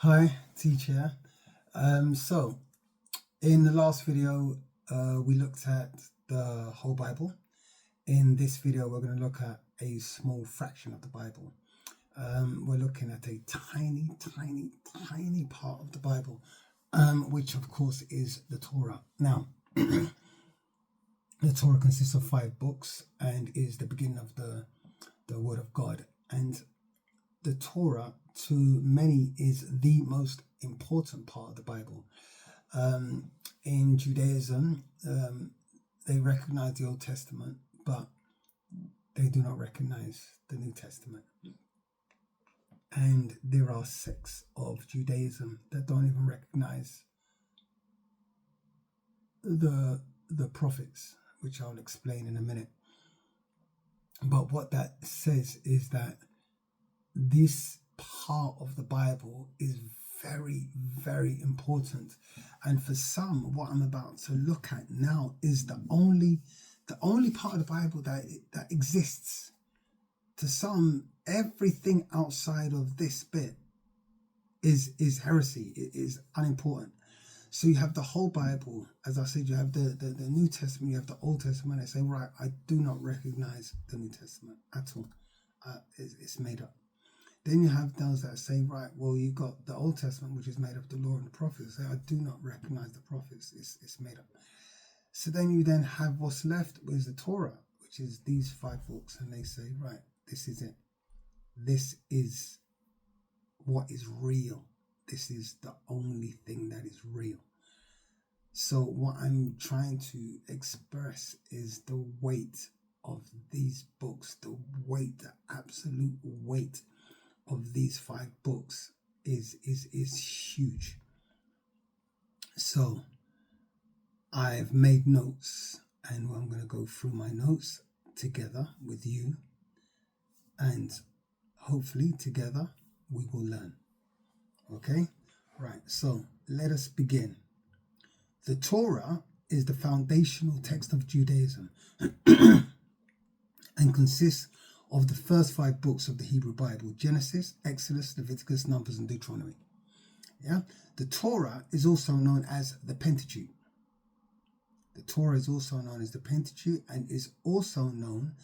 Hi, teacher. So in the last video, we looked at the whole Bible. In this video, we're going to look at a small fraction of the Bible. We're looking at a tiny part of the Bible, which of course is the Torah. Now, the Torah consists of 5 books and is the beginning of the Word of God. And the Torah, to many, is the most important part of the Bible. In Judaism, they recognize the Old Testament, but they do not recognize the New Testament. And there are sects of Judaism that don't even recognize the prophets, which I'll explain in a minute. But what that says is that this part of the Bible is very, very important. And for some, what I'm about to look at now is the only part of the Bible that exists. To some, everything outside of this bit is heresy. It is unimportant. So you have the whole Bible. As I said, you have the New Testament, you have the Old Testament. They say, right, I do not recognize the New Testament at all. It's made up. Then you have those that say, right, well, you've got the Old Testament, which is made up of the law and the prophets. They say, I do not recognize the prophets. It's made up. So then you then have what's left is the Torah, which is these 5 books. And they say, right, this is it. This is what is real. This is the only thing that is real. So what I'm trying to express is the weight of these books, the absolute weight of these 5 books is huge. So I've made notes, and I'm going to go through my notes together with you, and hopefully together we will learn. Okay? Right, so let us begin. The Torah is the foundational text of Judaism and consists of the first 5 books of the Hebrew Bible: Genesis, Exodus, Leviticus, Numbers, and Deuteronomy. Yeah, the Torah is also known as the Pentateuch. The Torah is also known as the Pentateuch and is also known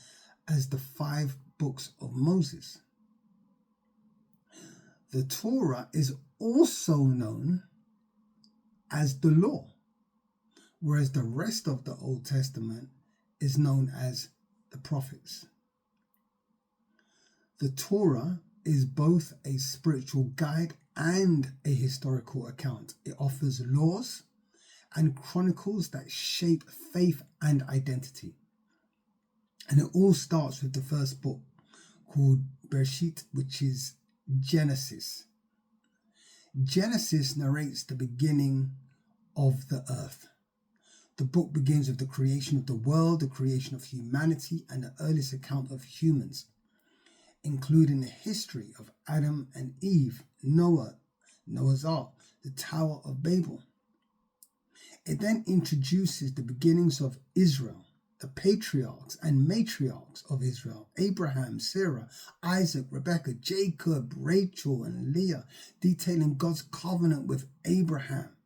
as the 5 books of Moses. The Torah is also known as the law, whereas the rest of the Old Testament is known as the prophets. The Torah is both a spiritual guide and a historical account. It offers laws and chronicles that shape faith and identity. And it all starts with the first book called Bereshit, which is Genesis. Genesis narrates the beginning of the earth. The book begins with the creation of the world, the creation of humanity, and the earliest account of humans, including the history of Adam and Eve, Noah, Noah's Ark, the Tower of Babel. It then introduces the beginnings of Israel, the patriarchs and matriarchs of Israel: Abraham, Sarah, Isaac, Rebekah, Jacob, Rachel, and Leah, detailing God's covenant with Abraham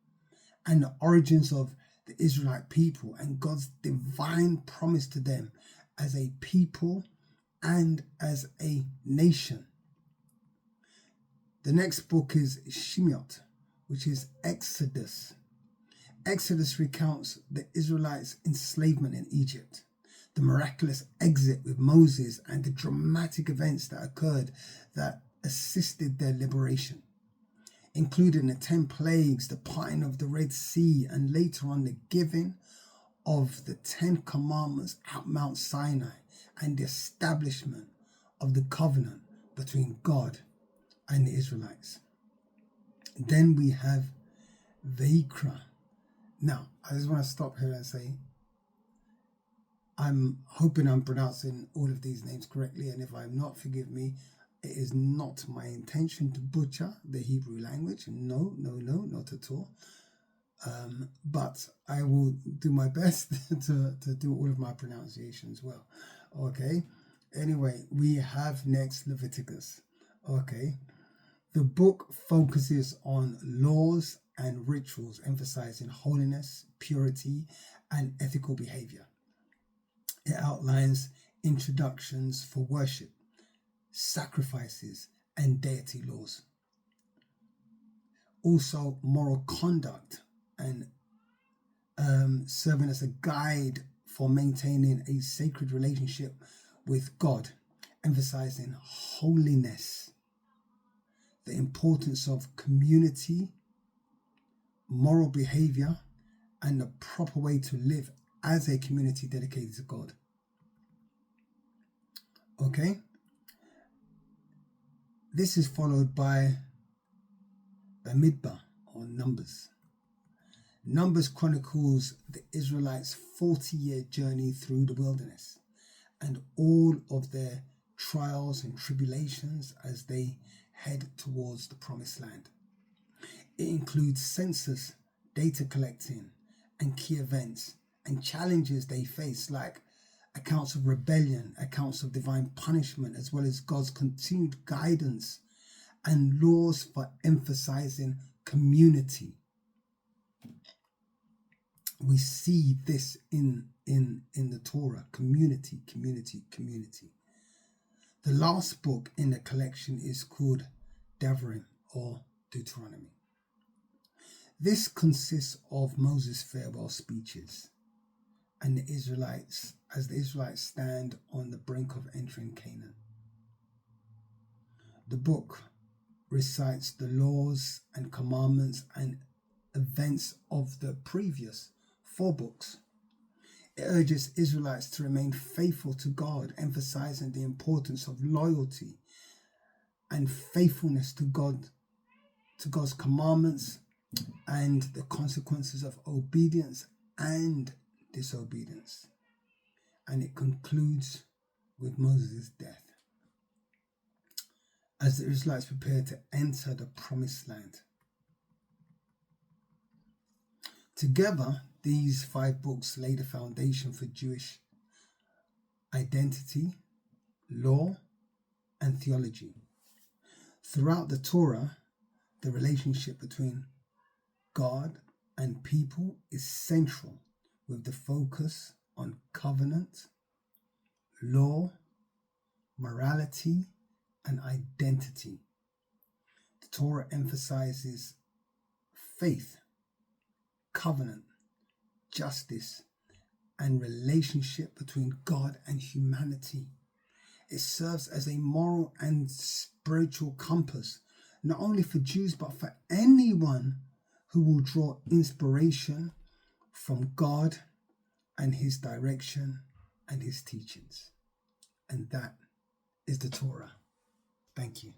and the origins of the Israelite people and God's divine promise to them as a people and as a nation. The next book is Shemot, which is Exodus. Exodus recounts the Israelites' enslavement in Egypt, the miraculous exit with Moses, and the dramatic events that occurred that assisted their liberation, including the 10 plagues, the parting of the Red Sea, and later on the giving of the 10 commandments at Mount Sinai, and the establishment of the covenant between God and the Israelites. Then we have Vayikra. Now, I just want to stop here and say, I'm hoping I'm pronouncing all of these names correctly, and if I'm not, forgive me. It is not my intention to butcher the Hebrew language. No, not at all. But I will do my best to do all of my pronunciations well. Okay. Anyway, we have next Leviticus. Okay. The book focuses on laws and rituals, emphasizing holiness, purity, and ethical behavior. It outlines introductions for worship, sacrifices, and deity laws. Also, moral conduct and serving as a guide for maintaining a sacred relationship with God, emphasizing holiness, the importance of community, moral behavior, and the proper way to live as a community dedicated to God. Okay? This is followed by Bamidbar, or Numbers. Numbers chronicles the Israelites' 40-year journey through the wilderness and all of their trials and tribulations as they head towards the promised land. It includes census, data collecting, and key events and challenges they face, like accounts of rebellion, accounts of divine punishment, as well as God's continued guidance and laws for emphasizing community. We see this in the Torah: community, community, community. The last book in the collection is called Devarim, or Deuteronomy. This consists of Moses' farewell speeches and the Israelites stand on the brink of entering Canaan. The book recites the laws and commandments and events of the previous 4 books. It urges Israelites to remain faithful to God, emphasizing the importance of loyalty and faithfulness to God's commandments, and the consequences of obedience and disobedience. And it concludes with Moses' death as the Israelites prepare to enter the promised land. Together, these 5 books lay the foundation for Jewish identity, law, and theology. Throughout the Torah, the relationship between God and people is central, with the focus on covenant, law, morality, and identity. The Torah emphasizes faith, covenant, justice, and relationship between God and humanity. It serves as a moral and spiritual compass, not only for Jews, but for anyone who will draw inspiration from God and his direction and his teachings. And that is the Torah. Thank you.